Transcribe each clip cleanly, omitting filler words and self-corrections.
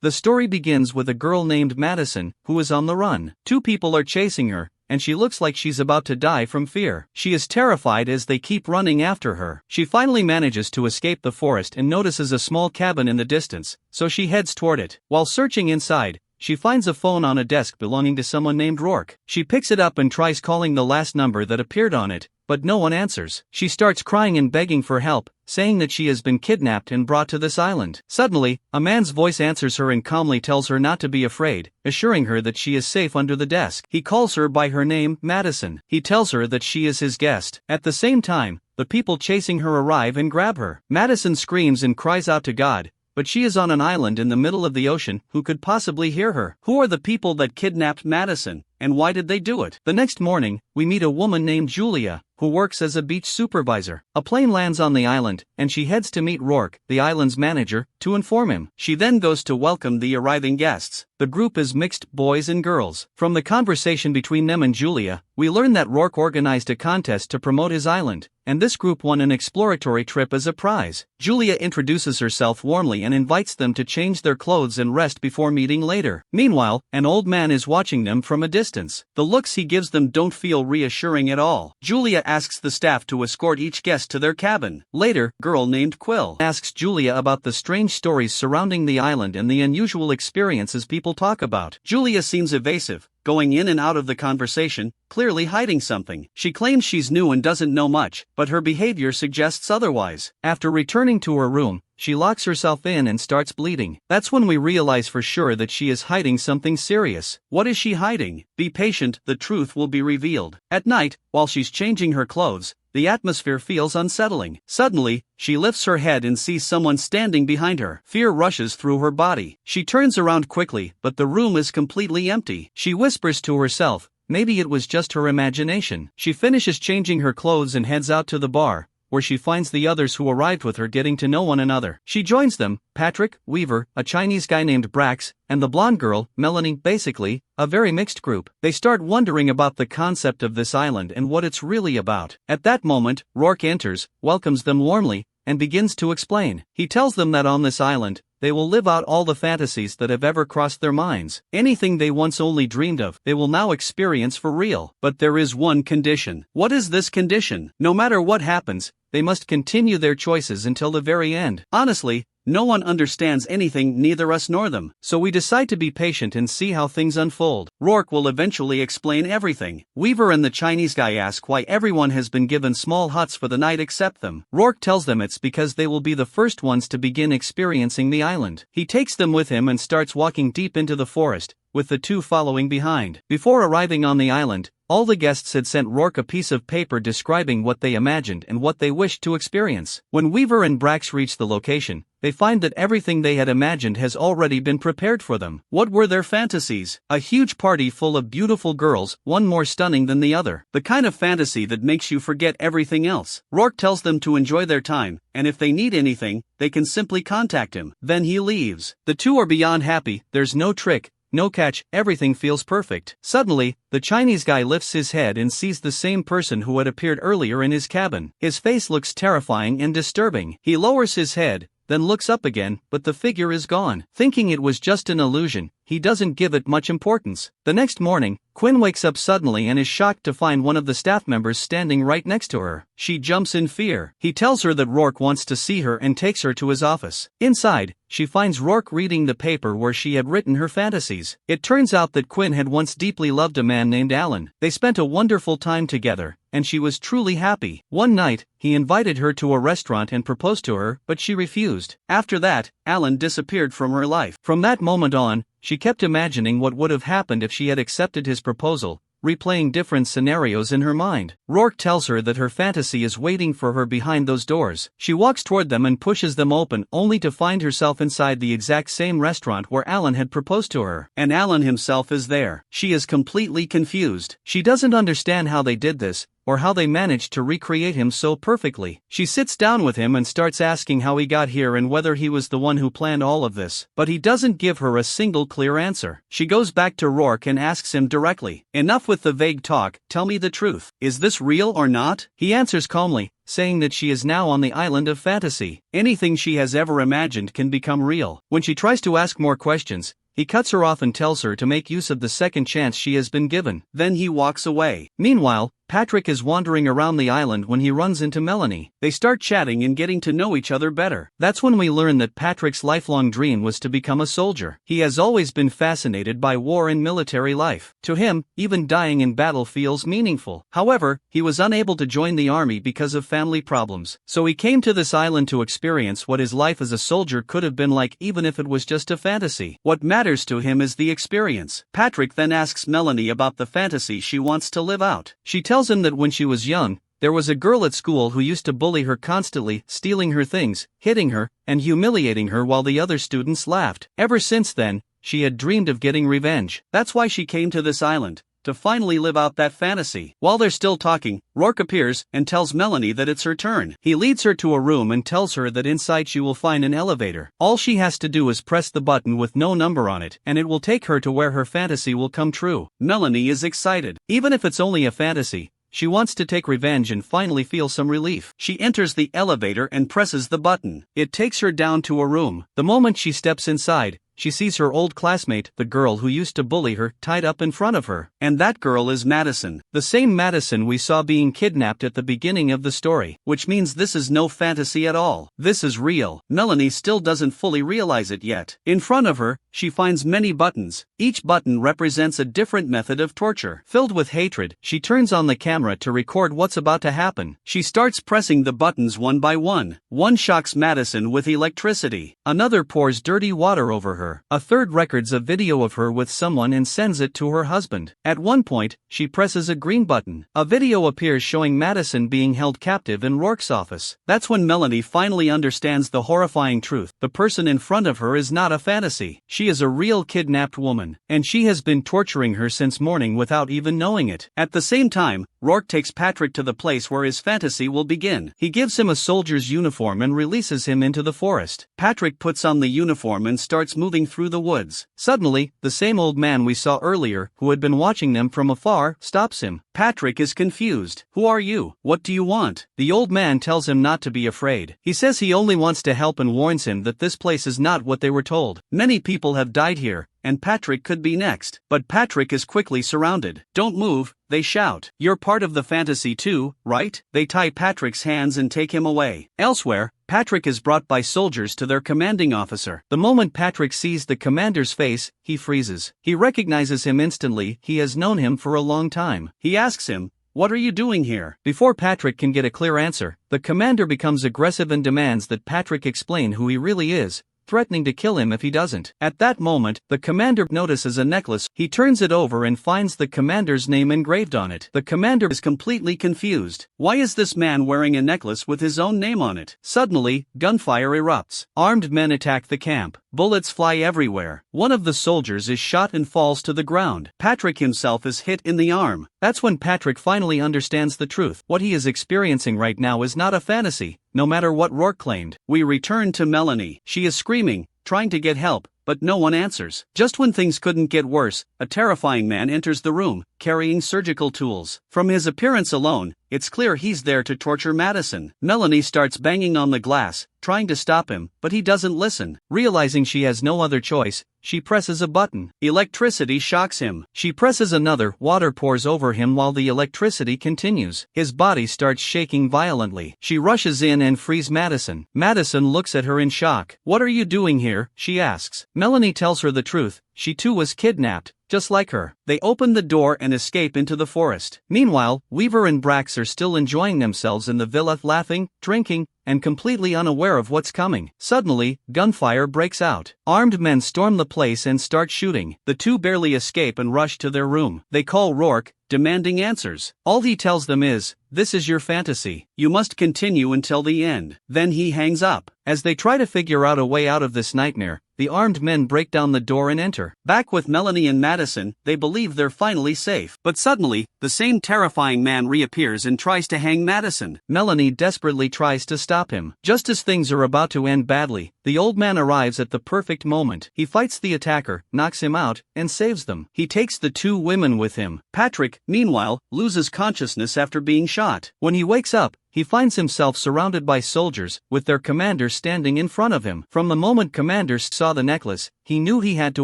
The story begins with a girl named Madison, who is on the run. Two people are chasing her, and she looks like she's about to die from fear. She is terrified as they keep running after her. She finally manages to escape the forest and notices a small cabin in the distance, so she heads toward it. While searching inside, she finds a phone on a desk belonging to someone named Rourke. She picks it up and tries calling the last number that appeared on it, but no one answers. She starts crying and begging for help, saying that she has been kidnapped and brought to this island. Suddenly, a man's voice answers her and calmly tells her not to be afraid, assuring her that she is safe under the desk. He calls her by her name, Madison. He tells her that she is his guest. At the same time, the people chasing her arrive and grab her. Madison screams and cries out to God, but she is on an island in the middle of the ocean. Who could possibly hear her? Who are the people that kidnapped Madison, and why did they do it? The next morning, we meet a woman named Julia, who works as a beach supervisor. A plane lands on the island, and she heads to meet Rourke, the island's manager, to inform him. She then goes to welcome the arriving guests. The group is mixed, boys and girls. From the conversation between them and Julia, we learn that Rourke organized a contest to promote his island, and this group won an exploratory trip as a prize. Julia introduces herself warmly and invites them to change their clothes and rest before meeting later. Meanwhile, an old man is watching them from a distance. The looks he gives them don't feel reassuring at all. Julia asks the staff to escort each guest to their cabin. Later, a girl named Quill asks Julia about the strange stories surrounding the island and the unusual experiences people talk about. Julia seems evasive, going in and out of the conversation, clearly hiding something. She claims she's new and doesn't know much, but her behavior suggests otherwise. After returning to her room, she locks herself in and starts bleeding. That's when we realize for sure that she is hiding something serious. What is she hiding? Be patient, the truth will be revealed. At night, while she's changing her clothes, the atmosphere feels unsettling. Suddenly, she lifts her head and sees someone standing behind her. Fear rushes through her body. She turns around quickly, but the room is completely empty. She whispers to herself, maybe it was just her imagination. She finishes changing her clothes and heads out to the bar, where she finds the others who arrived with her getting to know one another. She joins them, Patrick, Weaver, a Chinese guy named Brax, and the blonde girl, Melanie. Basically, a very mixed group. They start wondering about the concept of this island and what it's really about. At that moment, Rourke enters, welcomes them warmly, and begins to explain. He tells them that on this island, they will live out all the fantasies that have ever crossed their minds. Anything they once only dreamed of, they will now experience for real. But there is one condition. What is this condition? No matter what happens, they must continue their choices until the very end. Honestly, no one understands anything, neither us nor them, so we decide to be patient and see how things unfold. Rourke will eventually explain everything. Weaver and the Chinese guy ask why everyone has been given small huts for the night except them. Rourke tells them it's because they will be the first ones to begin experiencing the island. He takes them with him and starts walking deep into the forest, with the two following behind. Before arriving on the island, all the guests had sent Rourke a piece of paper describing what they imagined and what they wished to experience. When Weaver and Brax reach the location, they find that everything they had imagined has already been prepared for them. What were their fantasies? A huge party full of beautiful girls, one more stunning than the other. The kind of fantasy that makes you forget everything else. Rourke tells them to enjoy their time, and if they need anything, they can simply contact him. Then he leaves. The two are beyond happy. There's no trick, no catch, everything feels perfect. Suddenly, the Chinese guy lifts his head and sees the same person who had appeared earlier in his cabin. His face looks terrifying and disturbing. He lowers his head, then looks up again, but the figure is gone. Thinking it was just an illusion, he doesn't give it much importance. The next morning, Quinn wakes up suddenly and is shocked to find one of the staff members standing right next to her. She jumps in fear. He tells her that Rourke wants to see her and takes her to his office. Inside, she finds Rourke reading the paper where she had written her fantasies. It turns out that Quinn had once deeply loved a man named Alan. They spent a wonderful time together, and she was truly happy. One night, he invited her to a restaurant and proposed to her, but she refused. After that, Alan disappeared from her life. From that moment on, she kept imagining what would have happened if she had accepted his proposal, replaying different scenarios in her mind. Rourke tells her that her fantasy is waiting for her behind those doors. She walks toward them and pushes them open, only to find herself inside the exact same restaurant where Alan had proposed to her. And Alan himself is there. She is completely confused. She doesn't understand how they did this, or how they managed to recreate him so perfectly. She sits down with him and starts asking how he got here and whether he was the one who planned all of this. But he doesn't give her a single clear answer. She goes back to Rourke and asks him directly, "Enough with the vague talk, tell me the truth. Is this real or not?" He answers calmly, saying that she is now on the island of fantasy. Anything she has ever imagined can become real. When she tries to ask more questions, he cuts her off and tells her to make use of the second chance she has been given. Then he walks away. Meanwhile, Patrick is wandering around the island when he runs into Melanie. They start chatting and getting to know each other better. That's when we learn that Patrick's lifelong dream was to become a soldier. He has always been fascinated by war and military life. To him, even dying in battle feels meaningful. However, he was unable to join the army because of family problems. So he came to this island to experience what his life as a soldier could have been like, even if it was just a fantasy. What matters to him is the experience. Patrick then asks Melanie about the fantasy she wants to live out. She tells him that when she was young, there was a girl at school who used to bully her constantly, stealing her things, hitting her, and humiliating her while the other students laughed. Ever since then, she had dreamed of getting revenge. That's why she came to this island, to finally live out that fantasy. While they're still talking, Rourke appears and tells Melanie that it's her turn. He leads her to a room and tells her that inside she will find an elevator. All she has to do is press the button with no number on it, and it will take her to where her fantasy will come true. Melanie is excited. Even if it's only a fantasy, she wants to take revenge and finally feel some relief. She enters the elevator and presses the button. It takes her down to a room. The moment she steps inside, she sees her old classmate, the girl who used to bully her, tied up in front of her. And that girl is Madison. The same Madison we saw being kidnapped at the beginning of the story. Which means this is no fantasy at all. This is real. Melanie still doesn't fully realize it yet. In front of her, she finds many buttons. Each button represents a different method of torture. Filled with hatred, she turns on the camera to record what's about to happen. She starts pressing the buttons one by one. One shocks Madison with electricity. Another pours dirty water over her. A third records a video of her with someone and sends it to her husband. At one point, she presses a green button. A video appears showing Madison being held captive in Rourke's office. That's when Melanie finally understands the horrifying truth. The person in front of her is not a fantasy. She is a real kidnapped woman, and she has been torturing her since morning without even knowing it. At the same time, Rourke takes Patrick to the place where his fantasy will begin. He gives him a soldier's uniform and releases him into the forest. Patrick puts on the uniform and starts moving through the woods. Suddenly, the same old man we saw earlier, who had been watching them from afar, stops him. Patrick is confused. "Who are you? What do you want?" The old man tells him not to be afraid. He says he only wants to help and warns him that this place is not what they were told. Many people have died here, and Patrick could be next. But Patrick is quickly surrounded. "Don't move," they shout. "You're part of the fantasy too, right?" They tie Patrick's hands and take him away. Elsewhere, Patrick is brought by soldiers to their commanding officer. The moment Patrick sees the commander's face, he freezes. He recognizes him instantly. He has known him for a long time. He asks him, "What are you doing here?" Before Patrick can get a clear answer, the commander becomes aggressive and demands that Patrick explain who he really is, threatening to kill him if he doesn't. At that moment, the commander notices a necklace. He turns it over and finds the commander's name engraved on it. The commander is completely confused. Why is this man wearing a necklace with his own name on it? Suddenly, gunfire erupts. Armed men attack the camp. Bullets fly everywhere. One of the soldiers is shot and falls to the ground. Patrick himself is hit in the arm. That's when Patrick finally understands the truth. What he is experiencing right now is not a fantasy, no matter what Rourke claimed. We return to Melanie. She is screaming, trying to get help, but no one answers. Just when things couldn't get worse, a terrifying man enters the room, carrying surgical tools. From his appearance alone, it's clear he's there to torture Madison. Melanie starts banging on the glass, trying to stop him, but he doesn't listen. Realizing she has no other choice, she presses a button. Electricity shocks him. She presses another. Water pours over him while the electricity continues. His body starts shaking violently. She rushes in and frees Madison. Madison looks at her in shock. "What are you doing here?" she asks. Melanie tells her the truth. She too was kidnapped, just like her. They open the door and escape into the forest. Meanwhile, Weaver and Brax are still enjoying themselves in the villa, laughing, drinking, and completely unaware of what's coming. Suddenly, gunfire breaks out. Armed men storm the place and start shooting. The two barely escape and rush to their room. They call Rourke, demanding answers. All he tells them is, "This is your fantasy. You must continue until the end." Then he hangs up. As they try to figure out a way out of this nightmare, the armed men break down the door and enter. Back with Melanie and Madison, they believe they're finally safe. But suddenly, the same terrifying man reappears and tries to hang Madison. Melanie desperately tries to stop him. Just as things are about to end badly, the old man arrives at the perfect moment. He fights the attacker, knocks him out, and saves them. He takes the two women with him. Patrick, meanwhile, loses consciousness after being shot. When he wakes up, he finds himself surrounded by soldiers, with their commander standing in front of him. From the moment Commander saw the necklace, he knew he had to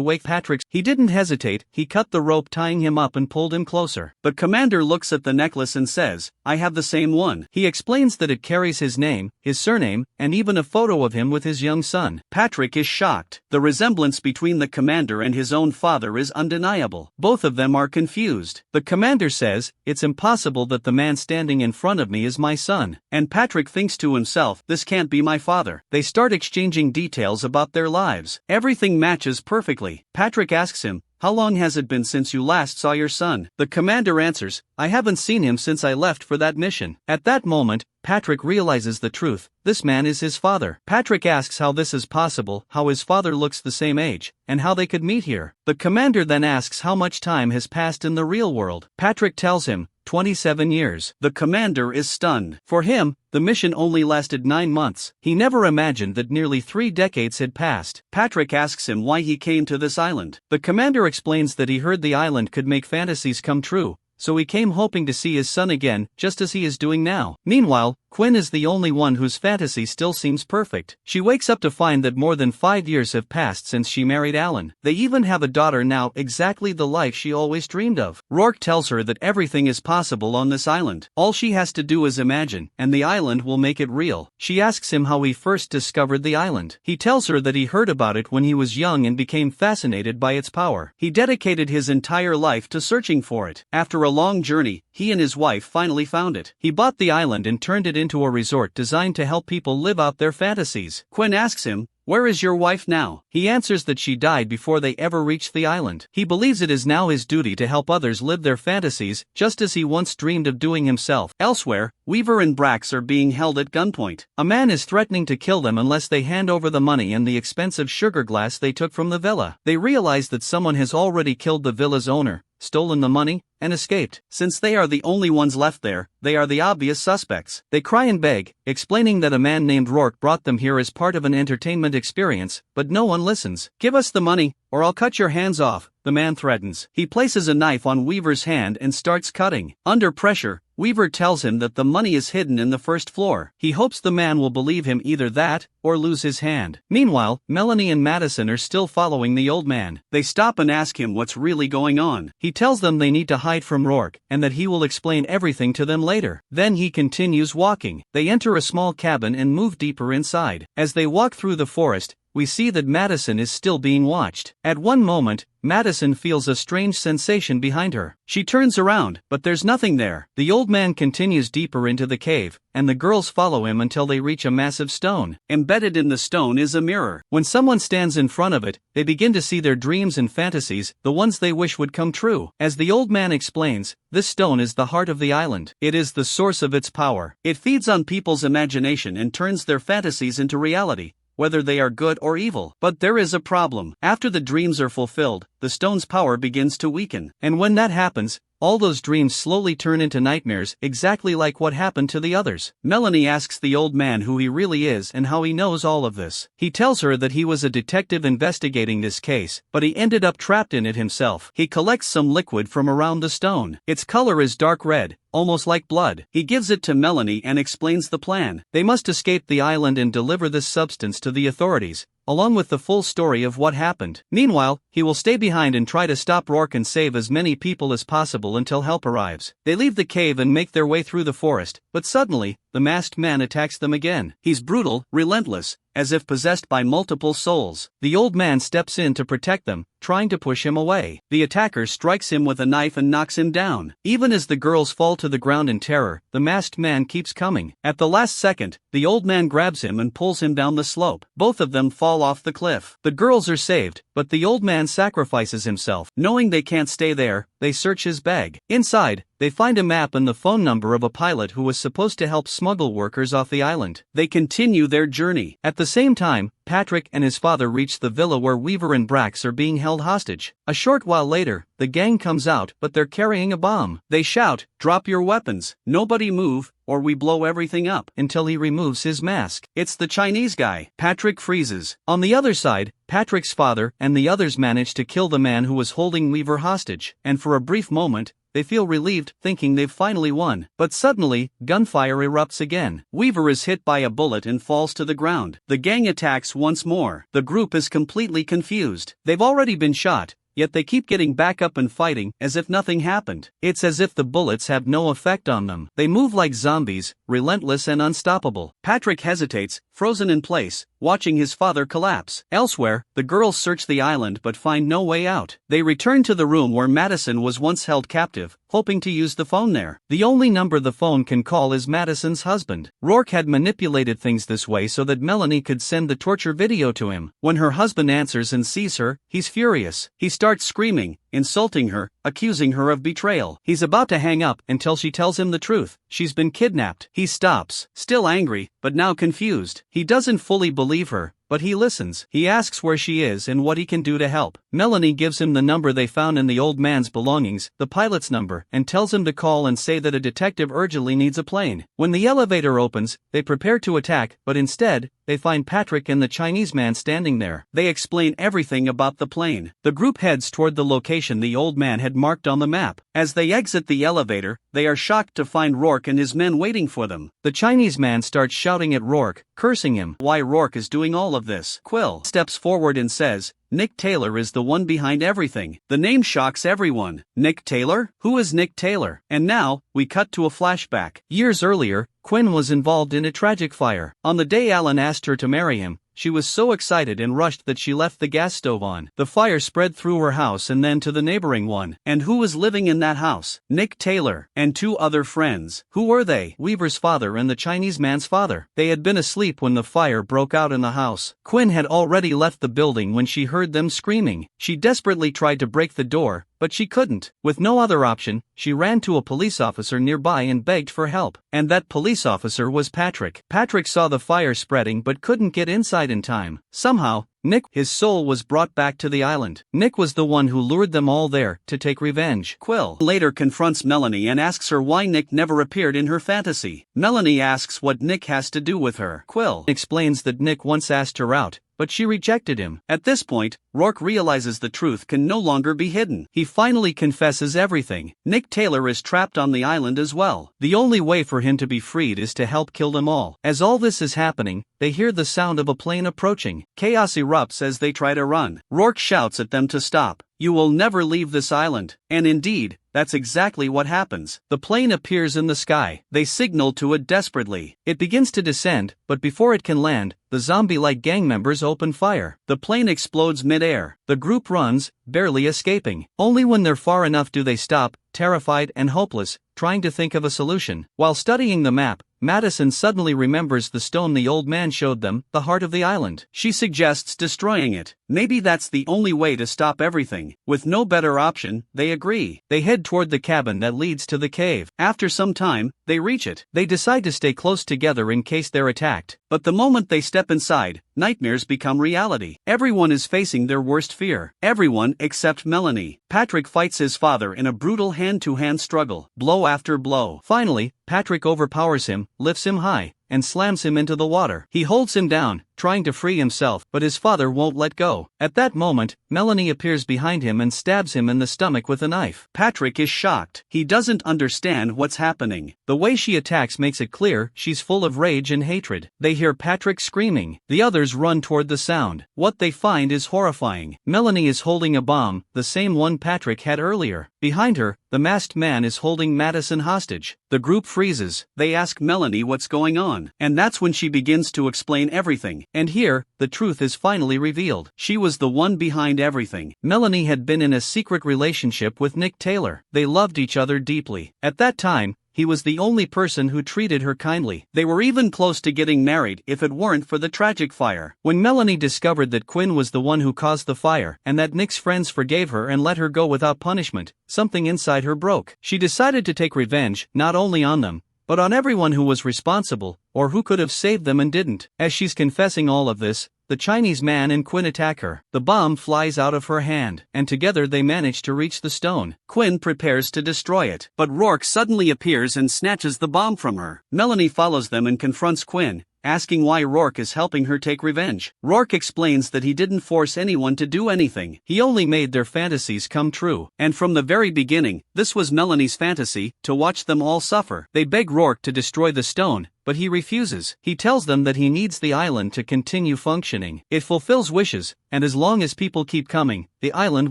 wake Patrick. He didn't hesitate, he cut the rope tying him up and pulled him closer. The commander looks at the necklace and says, "I have the same one." He explains that it carries his name, his surname, and even a photo of him with his young son. Patrick is shocked. The resemblance between the commander and his own father is undeniable. Both of them are confused. The commander says, "It's impossible that the man standing in front of me is my son." And Patrick thinks to himself, "This can't be my father." They start exchanging details about their lives. Everything matches perfectly. Patrick asks him, "How long has it been since you last saw your son?" The commander answers, "I haven't seen him since I left for that mission." At that moment, Patrick realizes the truth. This man is his father. Patrick asks how this is possible, how his father looks the same age, and how they could meet here. The commander then asks how much time has passed in the real world. Patrick tells him, 27 years. The commander is stunned. For him, the mission only lasted 9 months. He never imagined that nearly 3 decades had passed. Patrick asks him why he came to this island. The commander explains that he heard the island could make fantasies come true, so he came hoping to see his son again, just as he is doing now. Meanwhile, Quinn is the only one whose fantasy still seems perfect. She wakes up to find that more than 5 years have passed since she married Alan. They even have a daughter now, exactly the life she always dreamed of. Rourke tells her that everything is possible on this island. All she has to do is imagine, and the island will make it real. She asks him how he first discovered the island. He tells her that he heard about it when he was young and became fascinated by its power. He dedicated his entire life to searching for it. After a long journey, he and his wife finally found it. He bought the island and turned it into a resort designed to help people live out their fantasies. Quinn asks him, "Where is your wife now?" He answers that she died before they ever reached the island. He believes it is now his duty to help others live their fantasies, just as he once dreamed of doing himself. Elsewhere, Weaver and Brax are being held at gunpoint. A man is threatening to kill them unless they hand over the money and the expensive sugar glass they took from the villa. They realize that someone has already killed the villa's owner, stolen the money, and escaped. Since they are the only ones left there, they are the obvious suspects. They cry and beg, explaining that a man named Rourke brought them here as part of an entertainment experience, but no one listens. "Give us the money, or I'll cut your hands off," the man threatens. He places a knife on Weaver's hand and starts cutting. Under pressure, Weaver tells him that the money is hidden in the first floor. He hopes the man will believe him, either that, or lose his hand. Meanwhile, Melanie and Madison are still following the old man. They stop and ask him what's really going on. He tells them they need to hide from Rourke, and that he will explain everything to them later. Then he continues walking. They enter a small cabin and move deeper inside. As they walk through the forest, we see that Madison is still being watched. At one moment, Madison feels a strange sensation behind her. She turns around, but there's nothing there. The old man continues deeper into the cave, and the girls follow him until they reach a massive stone. Embedded in the stone is a mirror. When someone stands in front of it, they begin to see their dreams and fantasies, the ones they wish would come true. As the old man explains, this stone is the heart of the island. It is the source of its power. It feeds on people's imagination and turns their fantasies into reality, whether they are good or evil. But there is a problem. After the dreams are fulfilled, the stone's power begins to weaken. And when that happens, all those dreams slowly turn into nightmares, exactly like what happened to the others. Melanie asks the old man who he really is and how he knows all of this. He tells her that he was a detective investigating this case, but he ended up trapped in it himself. He collects some liquid from around the stone. Its color is dark red, almost like blood. He gives it to Melanie and explains the plan. They must escape the island and deliver this substance to the authorities, along with the full story of what happened. Meanwhile, he will stay behind and try to stop Rourke and save as many people as possible until help arrives. They leave the cave and make their way through the forest, but suddenly, the masked man attacks them again. He's brutal, relentless, as if possessed by multiple souls. The old man steps in to protect them, trying to push him away. The attacker strikes him with a knife and knocks him down. Even as the girls fall to the ground in terror, the masked man keeps coming. At the last second, the old man grabs him and pulls him down the slope. Both of them fall off the cliff. The girls are saved, but the old man sacrifices himself. Knowing they can't stay there, they search his bag. Inside, they find a map and the phone number of a pilot who was supposed to help smuggle workers off the island. They continue their journey. At the same time, Patrick and his father reach the villa where Weaver and Brax are being held hostage. A short while later, the gang comes out, but they're carrying a bomb. They shout, "Drop your weapons, nobody move, or we blow everything up," until he removes his mask. It's the Chinese guy. Patrick freezes. On the other side, Patrick's father and the others manage to kill the man who was holding Weaver hostage, and for a brief moment, they feel relieved, thinking they've finally won. But suddenly, gunfire erupts again. Weaver is hit by a bullet and falls to the ground. The gang attacks once more. The group is completely confused. They've already been shot, yet they keep getting back up and fighting as if nothing happened. It's as if the bullets have no effect on them. They move like zombies, relentless and unstoppable. Patrick hesitates, frozen in place, watching his father collapse. Elsewhere, the girls search the island but find no way out. They return to the room where Madison was once held captive, hoping to use the phone there. The only number the phone can call is Madison's husband. Rourke had manipulated things this way so that Melanie could send the torture video to him. When her husband answers and sees her, he's furious. He starts screaming, insulting her, accusing her of betrayal. He's about to hang up until she tells him the truth. She's been kidnapped. He stops, still angry, but now confused. He doesn't fully believe her, but he listens. He asks where she is and what he can do to help. Melanie gives him the number they found in the old man's belongings, the pilot's number, and tells him to call and say that a detective urgently needs a plane. When the elevator opens, they prepare to attack, but instead, they find Patrick and the Chinese man standing there. They explain everything about the plane. The group heads toward the location the old man had marked on the map. As they exit the elevator, they are shocked to find Rourke and his men waiting for them. The Chinese man starts shouting at Rourke, cursing him. Why Rourke is doing all of this. Quill steps forward and says, Nick Taylor is the one behind everything. The name shocks everyone. Nick Taylor? Who is Nick Taylor? And now, we cut to a flashback. Years earlier, Quinn was involved in a tragic fire. On the day Alan asked her to marry him, she was so excited and rushed that she left the gas stove on. The fire spread through her house and then to the neighboring one. And who was living in that house? Nick Taylor and two other friends. Who were they? Weaver's father and the Chinese man's father. They had been asleep when the fire broke out in the house. Quinn had already left the building when she heard them screaming. She desperately tried to break the door, but she couldn't. With no other option, she ran to a police officer nearby and begged for help. And that police officer was Patrick. Patrick saw the fire spreading but couldn't get inside in time. Somehow, his soul was brought back to the island. Nick was the one who lured them all there to take revenge. Quill later confronts Melanie and asks her why Nick never appeared in her fantasy. Melanie asks what Nick has to do with her. Quill explains that Nick once asked her out, but she rejected him. At this point, Rourke realizes the truth can no longer be hidden. He finally confesses everything. Nick Taylor is trapped on the island as well. The only way for him to be freed is to help kill them all. As all this is happening, they hear the sound of a plane approaching. Chaos erupts as they try to run. Rourke shouts at them to stop. You will never leave this island. And indeed, that's exactly what happens. The plane appears in the sky. They signal to it desperately. It begins to descend, but before it can land, the zombie-like gang members open fire. The plane explodes mid-air. The group runs, barely escaping. Only when they're far enough do they stop, terrified and hopeless, trying to think of a solution. While studying the map, Madison suddenly remembers the stone the old man showed them, the heart of the island. She suggests destroying it. Maybe that's the only way to stop everything. With no better option, they agree. They head toward the cabin that leads to the cave. After some time, they reach it. They decide to stay close together in case they're attacked. But the moment they step inside, nightmares become reality. Everyone is facing their worst fear. Everyone except Melanie. Patrick fights his father in a brutal hand-to-hand struggle, blow after blow. Finally, Patrick overpowers him, lifts him high, and slams him into the water. He holds him down, trying to free himself, but his father won't let go. At that moment, Melanie appears behind him and stabs him in the stomach with a knife. Patrick is shocked. He doesn't understand what's happening. The way she attacks makes it clear she's full of rage and hatred. They hear Patrick screaming. The others run toward the sound. What they find is horrifying. Melanie is holding a bomb, the same one Patrick had earlier. Behind her, the masked man is holding Madison hostage. The group freezes. They ask Melanie what's going on, and that's when she begins to explain everything. And here, the truth is finally revealed. She was the one behind everything. Melanie had been in a secret relationship with Nick Taylor. They loved each other deeply. At that time, he was the only person who treated her kindly. They were even close to getting married if it weren't for the tragic fire. When Melanie discovered that Quinn was the one who caused the fire, and that Nick's friends forgave her and let her go without punishment, something inside her broke. She decided to take revenge, not only on them, but on everyone who was responsible, or who could have saved them and didn't. As she's confessing all of this, the Chinese man and Quinn attack her. The bomb flies out of her hand, and together they manage to reach the stone. Quinn prepares to destroy it, but Rourke suddenly appears and snatches the bomb from her. Melanie follows them and confronts Quinn, asking why Rourke is helping her take revenge. Rourke explains that he didn't force anyone to do anything, he only made their fantasies come true. And from the very beginning, this was Melanie's fantasy, to watch them all suffer. They beg Rourke to destroy the stone, but he refuses. He tells them that he needs the island to continue functioning. It fulfills wishes, and as long as people keep coming, the island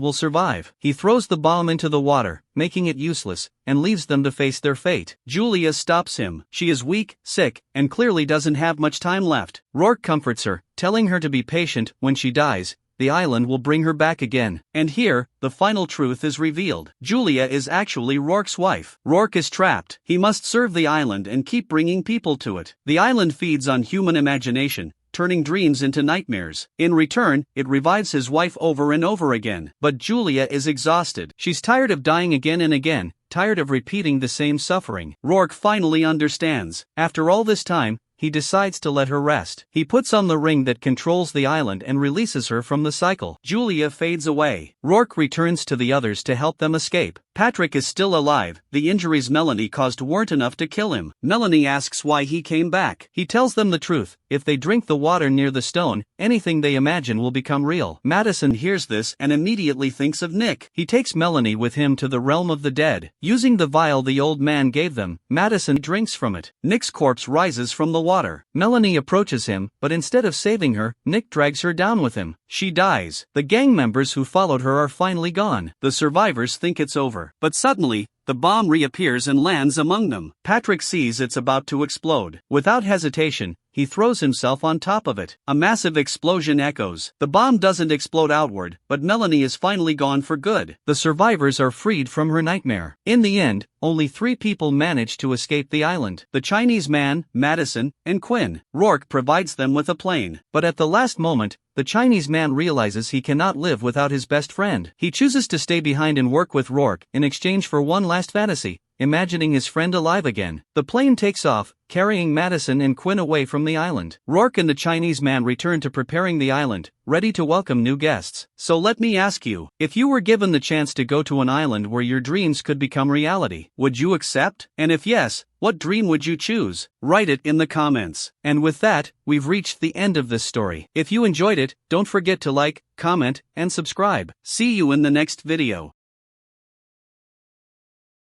will survive. He throws the bomb into the water, making it useless, and leaves them to face their fate. Julia stops him. She is weak, sick, and clearly doesn't have much time left. Rourke comforts her, telling her to be patient. When she dies, the island will bring her back again. And here, the final truth is revealed. Julia is actually Rourke's wife. Rourke is trapped. He must serve the island and keep bringing people to it. The island feeds on human imagination, turning dreams into nightmares. In return, it revives his wife over and over again. But Julia is exhausted. She's tired of dying again and again, tired of repeating the same suffering. Rourke finally understands. After all this time, he decides to let her rest. He puts on the ring that controls the island and releases her from the cycle. Julia fades away. Rourke returns to the others to help them escape. Patrick is still alive. The injuries Melanie caused weren't enough to kill him. Melanie asks why he came back. He tells them the truth. If they drink the water near the stone, anything they imagine will become real. Madison hears this and immediately thinks of Nick. He takes Melanie with him to the realm of the dead. Using the vial the old man gave them, Madison drinks from it. Nick's corpse rises from the water. Melanie approaches him, but instead of saving her, Nick drags her down with him. She dies. The gang members who followed her are finally gone. The survivors think it's over. But suddenly, the bomb reappears and lands among them. Patrick sees it's about to explode. Without hesitation, he throws himself on top of it. A massive explosion echoes. The bomb doesn't explode outward, but Melanie is finally gone for good. The survivors are freed from her nightmare. In the end, only 3 people manage to escape the island: the Chinese man, Madison, and Quinn. Rourke provides them with a plane. But at the last moment, the Chinese man realizes he cannot live without his best friend. He chooses to stay behind and work with Rourke in exchange for one last fantasy, imagining his friend alive again. The plane takes off, carrying Madison and Quinn away from the island. Rourke and the Chinese man return to preparing the island, ready to welcome new guests. So let me ask you, if you were given the chance to go to an island where your dreams could become reality, would you accept? And if yes, what dream would you choose? Write it in the comments. And with that, we've reached the end of this story. If you enjoyed it, don't forget to like, comment, and subscribe. See you in the next video.